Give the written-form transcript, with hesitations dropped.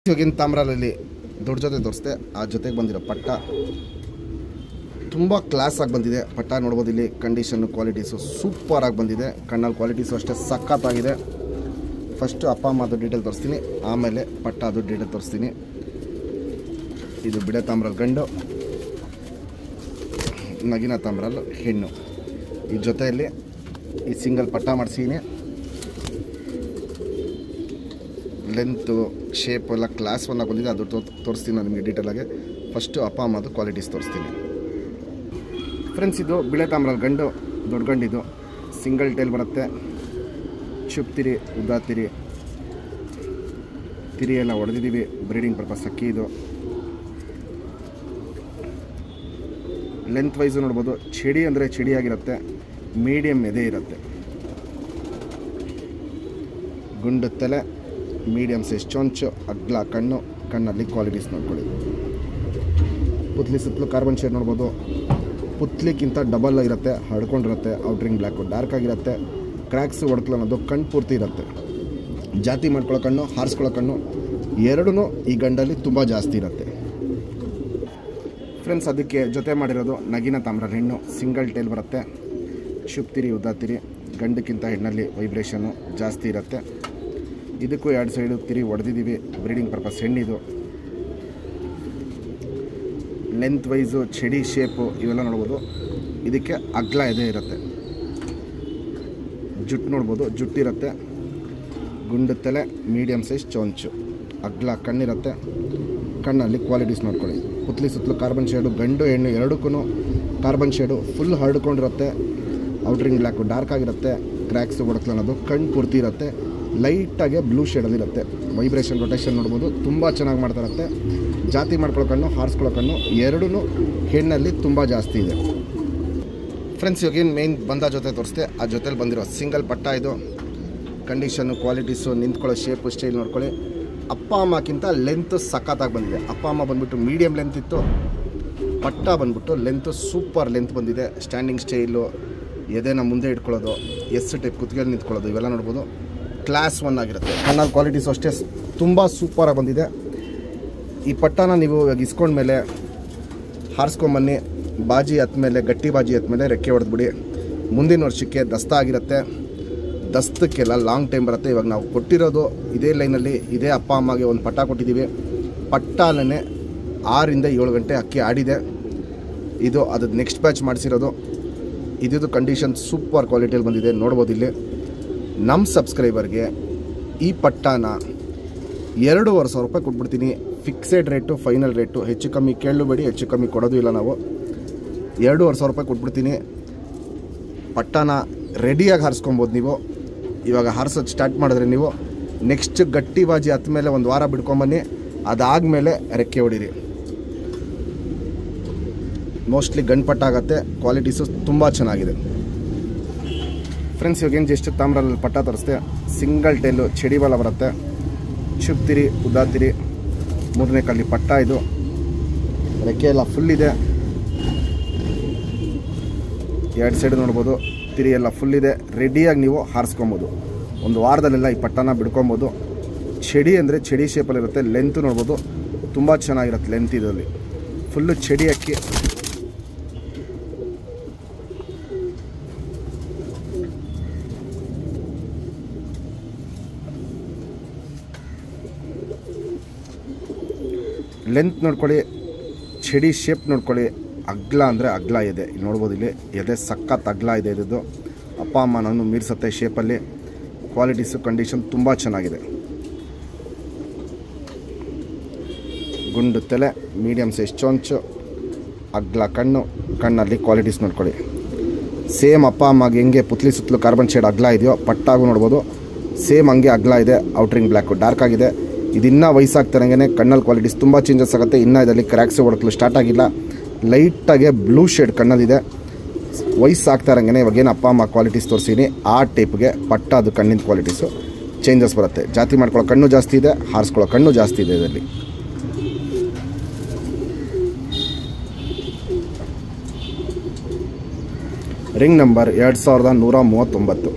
ಇವಾಗಿನ ತಾಮ್ರಲ್ಲಿ ದೊಡ್ಡ ಜೊತೆ ತೋರಿಸ್ದೆ. ಆ ಜೊತೆಗೆ ಬಂದಿರೋ ಪಟ್ಟ ತುಂಬ ಕ್ಲಾಸಾಗಿ ಬಂದಿದೆ. ಪಟ್ಟ ನೋಡ್ಬೋದು, ಇಲ್ಲಿ ಕಂಡೀಷನ್ನು ಕ್ವಾಲಿಟೀಸು ಸೂಪರಾಗಿ ಬಂದಿದೆ. ಕಣ್ಣಲ್ಲಿ ಕ್ವಾಲಿಟೀಸು ಅಷ್ಟೇ ಸಖತ್ತಾಗಿದೆ. ಫಸ್ಟು ಅಪ್ಪ ಅಮ್ಮದು ಡೀಟೇಲ್ ತೋರಿಸ್ತೀನಿ, ಆಮೇಲೆ ಪಟ್ಟ ಅದು ಡೀಟೇಲ್ ತೋರಿಸ್ತೀನಿ. ಇದು ಬಿಡೆ ತಾಮ್ರಲ್ಲಿ ಗಂಡು, ನಗಿನ ತಾಮ್ರಲ್ಲಿ ಹೆಣ್ಣು. ಈ ಜೊತೆಯಲ್ಲಿ ಈ ಸಿಂಗಲ್ ಪಟ್ಟ ಮಾಡಿಸಿದ್ದೀನಿ. ಲೆಂತು ಶೇಪ್ ಎಲ್ಲ ಕ್ಲಾಸ್ ಒನ್ನಾಗಿ ಬಂದಿದೆ, ಅದು ತೋರಿಸ್ತೀನಿ ನಾನು ನಿಮಗೆ ಡೀಟೇಲಾಗಿ. ಫಸ್ಟು ಅಪ್ಪ ಅಮ್ಮದು ಕ್ವಾಲಿಟೀಸ್ ತೋರಿಸ್ತೀನಿ ಫ್ರೆಂಡ್ಸ್. ಇದು ಬಿಳೆ ತಾಮ್ರಲ್ಲಿ ಗಂಡು, ದೊಡ್ಡ ಗಂಡಿದು ಸಿಂಗಲ್ ಟೇಲ್ ಬರುತ್ತೆ. ಚುಪ್ತಿರಿ ಉದ್ದ ತಿರಿ ಎಲ್ಲ ಹೊಡೆದಿದ್ದೀವಿ, ಬ್ರೀಡಿಂಗ್ ಪರ್ಪಸ್ ಅಕ್ಕಿ. ಇದು ಲೆಂತ್ ವೈಸು ನೋಡ್ಬೋದು, ಚಡಿ ಅಂದರೆ ಚಡಿಯಾಗಿರುತ್ತೆ, ಮೀಡಿಯಮ್ ಎದೆ ಇರುತ್ತೆ. ಗುಂಡು ತಲೆ, ಮೀಡಿಯಮ್ ಸೈಜ್ ಚೊಂಚು, ಅಗ್ಲ ಕಣ್ಣು, ಕಣ್ಣಲ್ಲಿ ಕ್ವಾಲಿಟೀಸ್ ನೋಡ್ಕೊಳ್ಳಿ. ಪುತ್ಲಿ ಸುತ್ತಲೂ ಕಾರ್ಬನ್ ಶೇಡ್ ನೋಡ್ಬೋದು. ಪುತ್ಲಿಕ್ಕಿಂತ ಡಬಲ್ ಇರುತ್ತೆ, ಹಡ್ಕೊಂಡಿರುತ್ತೆ. ಔಟ್ರಿಂಗ್ ಬ್ಲ್ಯಾಕು ಡಾರ್ಕ್ ಆಗಿರುತ್ತೆ. ಕ್ರ್ಯಾಕ್ಸು ಹೊಡ್ಕಲು ಅನ್ನೋದು ಕಣ್ಣು ಪೂರ್ತಿ ಇರುತ್ತೆ. ಜಾತಿ ಮಾಡ್ಕೊಳ್ಳೋ ಕಣ್ಣು, ಹಾರಿಸ್ಕೊಳ್ಳೋ ಕಣ್ಣು ಎರಡೂ ಈ ಗಂಡಲ್ಲಿ ತುಂಬ ಜಾಸ್ತಿ ಇರುತ್ತೆ ಫ್ರೆಂಡ್ಸ್. ಅದಕ್ಕೆ ಜೊತೆ ಮಾಡಿರೋದು ನಗಿನ ತಾಮ್ರಲ್ಲಿ ಹೆಣ್ಣು, ಸಿಂಗಲ್ ಟೇಲ್ ಬರುತ್ತೆ. ಶುಪ್ತಿರಿ ಉದ್ದಾತಿರಿ, ಗಂಡಕ್ಕಿಂತ ಹೆಣ್ಣಲ್ಲಿ ವೈಬ್ರೇಷನ್ನು ಜಾಸ್ತಿ ಇರುತ್ತೆ. ಇದಕ್ಕೂ ಎರಡು ಸೈಡು ತಿರಿ ಹೊಡೆದಿದ್ದೀವಿ, ಬ್ರೀಡಿಂಗ್ ಪರ್ಪಸ್ ಹೆಣ್ಣಿದು. ಲೆಂತ್ ವೈಸು ಚಡಿ ಶೇಪು ಇವೆಲ್ಲ ನೋಡ್ಬೋದು. ಇದಕ್ಕೆ ಅಗ್ಲ ಎದೆ ಇರುತ್ತೆ. ಜುಟ್ಟು ನೋಡ್ಬೋದು, ಜುಟ್ಟಿರುತ್ತೆ. ಗುಂಡು ತಲೆ, ಮೀಡಿಯಮ್ ಸೈಜ್ ಚೊಂಚು, ಅಗ್ಲ ಕಣ್ಣಿರುತ್ತೆ. ಕಣ್ಣಲ್ಲಿ ಕ್ವಾಲಿಟೀಸ್ ನೋಡ್ಕೊಳ್ಳಿ. ಪುತ್ಲಿ ಸುತ್ತಲೂ ಕಾರ್ಬನ್ ಶೇಡು, ಗಂಡು ಹೆಣ್ಣು ಎರಡಕ್ಕೂ ಕಾರ್ಬನ್ ಶೇಡು ಫುಲ್ ಹರಡ್ಕೊಂಡಿರುತ್ತೆ. ಔಟ್ರಿಂಗ್ ಬ್ಲ್ಯಾಕು ಡಾರ್ಕ್ ಆಗಿರುತ್ತೆ. ಕ್ರ್ಯಾಕ್ಸು ಹೊಡಕ್ಲು ಅನ್ನೋದು ಕಣ್ಣು ಪೂರ್ತಿ ಇರುತ್ತೆ. ಲೈಟಾಗಿ ಬ್ಲೂ ಶೇಡಲ್ಲಿರುತ್ತೆ. ವೈಬ್ರೇಷನ್ ರೊಟೇಷನ್ ನೋಡ್ಬೋದು, ತುಂಬ ಚೆನ್ನಾಗಿ ಮಾಡ್ತಾ ಇರುತ್ತೆ. ಜಾತಿ ಮಾಡ್ಕೊಳ್ಳೋ ಕಣ್ಣು, ಹಾರಿಸ್ಕೊಳ್ಳೋ ಕಣ್ಣು ಎರಡೂ ಹೆಣ್ಣಲ್ಲಿ ತುಂಬ ಜಾಸ್ತಿ ಇದೆ ಫ್ರೆಂಡ್ಸ್. ಇವಾಗೇನು ಮೇನ್ ಬಂದ ಜೊತೆ ತೋರಿಸ್ದೆ, ಆ ಜೊತೆಲಿ ಬಂದಿರೋ ಸಿಂಗಲ್ ಪಟ್ಟ ಇದು. ಕಂಡೀಷನ್ನು ಕ್ವಾಲಿಟೀಸು ನಿಂತ್ಕೊಳ್ಳೋ ಶೇಪು ಸ್ಟೈಲ್ ನೋಡ್ಕೊಳ್ಳಿ. ಅಪ್ಪ ಅಮ್ಮಕ್ಕಿಂತ ಲೆಂತ್ ಸಖತ್ತಾಗಿ ಬಂದಿದೆ. ಅಪ್ಪ ಅಮ್ಮ ಬಂದುಬಿಟ್ಟು ಮೀಡಿಯಮ್ ಲೆಂತ್ ಇತ್ತು, ಪಟ್ಟ ಬಂದುಬಿಟ್ಟು ಲೆಂತು ಸೂಪರ್ ಲೆಂತ್ ಬಂದಿದೆ. ಸ್ಟ್ಯಾಂಡಿಂಗ್ ಸ್ಟೈಲು, ಎದೆನ ಮುಂದೆ ಇಟ್ಕೊಳ್ಳೋದು, ಎಸ್ ಟೈಪ್ ಕುತ್ತಿಗೆಯಲ್ಲಿ ನಿಂತ್ಕೊಳ್ಳೋದು ಇವೆಲ್ಲ ನೋಡ್ಬೋದು. ಕ್ಲಾಸ್ ಒನ್ ಆಗಿರುತ್ತೆ. ಕಣ್ಣಲ್ಲಿ ಕ್ವಾಲಿಟೀಸು ಅಷ್ಟೇ ತುಂಬ ಸೂಪರಾಗಿ ಬಂದಿದೆ. ಈ ಪಟ್ಟನ ನೀವು ಇವಾಗ ಇಸ್ಕೊಂಡ್ಮೇಲೆ ಹಾರಿಸ್ಕೊಂಬನ್ನಿ. ಬಾಜಿ ಹತ್ಮೇಲೆ, ಗಟ್ಟಿ ಬಾಜಿ ಹತ್ಮೇಲೆ ರೆಕ್ಕೆ ಹೊಡೆದ್ಬಿಡಿ. ಮುಂದಿನ ವರ್ಷಕ್ಕೆ ದಸ್ತ ಆಗಿರುತ್ತೆ. ದಸ್ತಕ್ಕೆಲ್ಲ ಲಾಂಗ್ ಟೈಮ್ ಬರುತ್ತೆ. ಇವಾಗ ನಾವು ಕೊಟ್ಟಿರೋದು ಇದೇ ಲೈನಲ್ಲಿ, ಇದೇ ಅಪ್ಪ ಅಮ್ಮಗೆ ಒಂದು ಪಟ್ಟ ಕೊಟ್ಟಿದ್ದೀವಿ. ಪಟ್ಟಾಲೇ 6 ರಿಂದ 7 ಗಂಟೆ ಅಕ್ಕಿ ಆಡಿದೆ. ಇದು ಅದು ನೆಕ್ಸ್ಟ್ ಬ್ಯಾಚ್ ಮಾಡಿಸಿರೋದು. ಇದ್ದು ಕಂಡೀಷನ್ ಸೂಪರ್ ಕ್ವಾಲಿಟಿಯಲ್ಲಿ ಬಂದಿದೆ, ನೋಡ್ಬೋದು ಇಲ್ಲಿ. ನಮ್ಮ ಸಬ್ಸ್ಕ್ರೈಬರ್ಗೆ ಈ ಪಟ್ಟಾನ 2,500 ರೂಪಾಯಿ ಕೊಟ್ಬಿಡ್ತೀನಿ. Fixed rate, final rate. ಹೆಚ್ಚು ಕಮ್ಮಿ ಕೇಳಬೇಡಿ, ಹೆಚ್ಚು ಕಮ್ಮಿ ಕೊಡೋದು ಇಲ್ಲ ನಾವು. 2,500 ರೂಪಾಯಿ ಕೊಟ್ಬಿಡ್ತೀನಿ. ಪಟ್ಟಾನ ರೆಡಿಯಾಗಿ ಹಾರಿಸ್ಕೊಬೋದು ನೀವು. ಇವಾಗ ಹಾರಿಸೋದು ಸ್ಟಾರ್ಟ್ ಮಾಡಿದ್ರೆ ನೀವು ನೆಕ್ಸ್ಟ್ ಗಟ್ಟಿ ಬಾಜಿ ಹತ್ತ ಮೇಲೆ ಒಂದು ವಾರ ಬಿಡ್ಕೊಂಬನ್ನಿ. ಅದಾದಮೇಲೆ ರೆಕ್ಕೆ ಹೊಡೀರಿ. ಮೋಸ್ಟ್ಲಿ ಗಂಡು ಪಟ್ಟ ಆಗುತ್ತೆ. ಕ್ವಾಲಿಟೀಸು ತುಂಬ ಚೆನ್ನಾಗಿದೆ ಫ್ರೆಂಡ್ಸ್. ಇವಾಗೇನು ಜಸ್ಟ್ ತಾಮ್ರಲ್ಲಿ ಪಟ್ಟ ತೋರಿಸ್ತೆ. ಸಿಂಗಲ್ ಟೇಲು ಚಡಿ ಬಾಲ ಬರುತ್ತೆ. ಚುಪ್ತಿರಿ ಉದ್ದಾತಿರಿ, 3ನೇ ಕಲ್ಲಿ ಪಟ್ಟ ಇದು. ರೆಕ್ಕೆ ಎಲ್ಲ ಫುಲ್ ಇದೆ. 2 ಸೈಡ್ ನೋಡ್ಬೋದು, ತಿರಿ ಎಲ್ಲ ಫುಲ್ ಇದೆ. ರೆಡಿಯಾಗಿ ನೀವು ಹಾರಿಸ್ಕೊಬೋದು. ಒಂದು ವಾರದಲ್ಲೆಲ್ಲ ಈ ಪಟ್ಟನ ಬಿಡ್ಕೊಬೋದು. ಚಡಿ ಅಂದರೆ ಚಡಿ ಶೇಪಲ್ಲಿರುತ್ತೆ. ಲೆಂತು ನೋಡ್ಬೋದು, ತುಂಬ ಚೆನ್ನಾಗಿರುತ್ತೆ ಲೆಂತ್. ಇದರಲ್ಲಿ ಫುಲ್ಲು ಚಡಿ ಅಕ್ಕಿ. ಲೆಂತ್ ನೋಡ್ಕೊಳ್ಳಿ, ಚಡಿ ಶೇಪ್ ನೋಡ್ಕೊಳ್ಳಿ. ಅಗ್ಲ ಅಂದರೆ ಅಗ್ಲ ಇದೆ, ಇಲ್ಲಿ ನೋಡ್ಬೋದು. ಇಲ್ಲಿ ಎದೆ ಸಖತ್ ಅಗ್ಲ ಇದೆ. ಇದ್ದು ಅಪ್ಪ ಅಮ್ಮ ನಾನು ಮೀರ್ಸತ್ತೆ ಶೇಪಲ್ಲಿ. ಕ್ವಾಲಿಟೀಸು ಕಂಡೀಷನ್ ತುಂಬ ಚೆನ್ನಾಗಿದೆ. ಗುಂಡು ತಲೆ, ಮೀಡಿಯಮ್ ಸೈಜ್ ಚೊಂಚು, ಅಗ್ಲ ಕಣ್ಣು, ಕಣ್ಣಲ್ಲಿ ಕ್ವಾಲಿಟೀಸ್ ನೋಡ್ಕೊಳ್ಳಿ. ಸೇಮ್ ಅಪ್ಪ ಅಮ್ಮಗೆ ಹೆಂಗೆ ಪುತ್ಲಿ ಸುತ್ತಲೂ ಕಾರ್ಬನ್ ಶೇಡ್ ಅಗ್ಲ ಇದೆಯೋ, ಪಟ್ಟಾಗೂ ನೋಡ್ಬೋದು ಸೇಮ್ ಹಂಗೆ ಅಗ್ಲ ಇದೆ. ಔಟ್ರಿಂಗ್ ಬ್ಲ್ಯಾಕು ಡಾರ್ಕ್ ಆಗಿದೆ. ಇದಿನ್ನೂ ವಯಸ್ಸಾಗ್ತಾರಂಗೆ ಕಣ್ಣಲ್ಲಿ ಕ್ವಾಲಿಟೀಸ್ ತುಂಬ ಚೇಂಜಸ್ ಆಗುತ್ತೆ. ಇನ್ನೂ ಇದರಲ್ಲಿ ಕ್ರ್ಯಾಕ್ಸು ಹೊಡಕಲು ಸ್ಟಾರ್ಟ್ ಆಗಿಲ್ಲ. ಲೈಟಾಗೆ ಬ್ಲೂ ಶೇಡ್ ಕಣ್ಣಲ್ಲಿದೆ. ವಯಸ್ಸಾಗ್ತಾರಂಗೆ ಇವಾಗೇನು ಅಪ್ಪ ಅಮ್ಮ ಕ್ವಾಲಿಟೀಸ್ ತೋರಿಸಿನಿ ಆ ಟೈಪ್ಗೆ ಪಟ್ಟ ಅದು ಕಣ್ಣಿನ ಕ್ವಾಲಿಟೀಸು ಚೇಂಜಸ್ ಬರುತ್ತೆ. ಜಾತಿ ಮಾಡ್ಕೊಳ್ಳೋ ಕಣ್ಣು ಜಾಸ್ತಿ ಇದೆ, ಹಾರಿಸ್ಕೊಳ್ಳೋ ಕಣ್ಣು ಜಾಸ್ತಿ ಇದೆ. ಇದರಲ್ಲಿ ರಿಂಗ್ ನಂಬರ್ 2139.